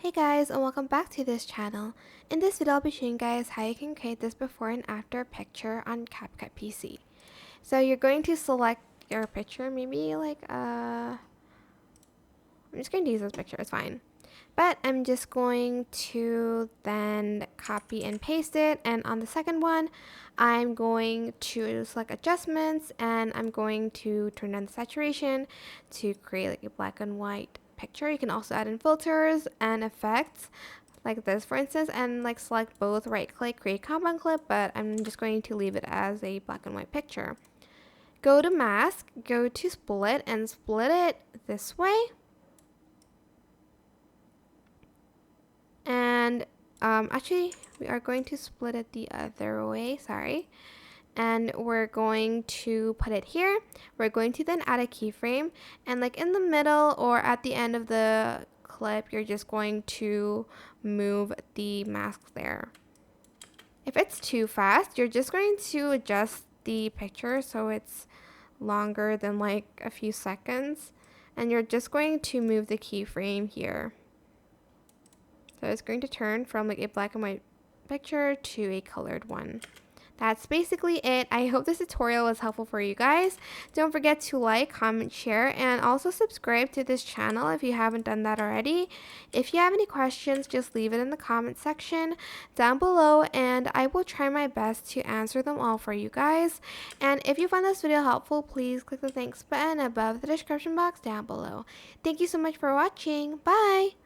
Hey guys, and welcome back to this channel. In this video I'll be showing you guys how you can create this before and after picture on CapCut PC. So you're going to select your picture, maybe like I'm just going to use this picture, it's fine. But I'm just going to then copy and paste it, and on the second one I'm going to select adjustments and I'm going to turn down the saturation to create like a black and white picture. You can also add in filters and effects like this for instance, and like select both, right click, create compound clip, but I'm just going to leave it as a black and white picture. Go to mask, go to split, and split it this way. And actually we are going to split it the other way, sorry. And we're going to put it here. We're going to then add a keyframe, and like in the middle or at the end of the clip, you're just going to move the mask there. If it's too fast, you're just going to adjust the picture so it's longer than like a few seconds, and you're just going to move the keyframe here. So it's going to turn from like a black and white picture to a colored one. That's basically it. I hope this tutorial was helpful for you guys. Don't forget to like, comment, share, and also subscribe to this channel if you haven't done that already. If you have any questions, just leave it in the comment section down below, and I will try my best to answer them all for you guys. And if you found this video helpful, please click the thanks button above the description box down below. Thank you so much for watching. Bye!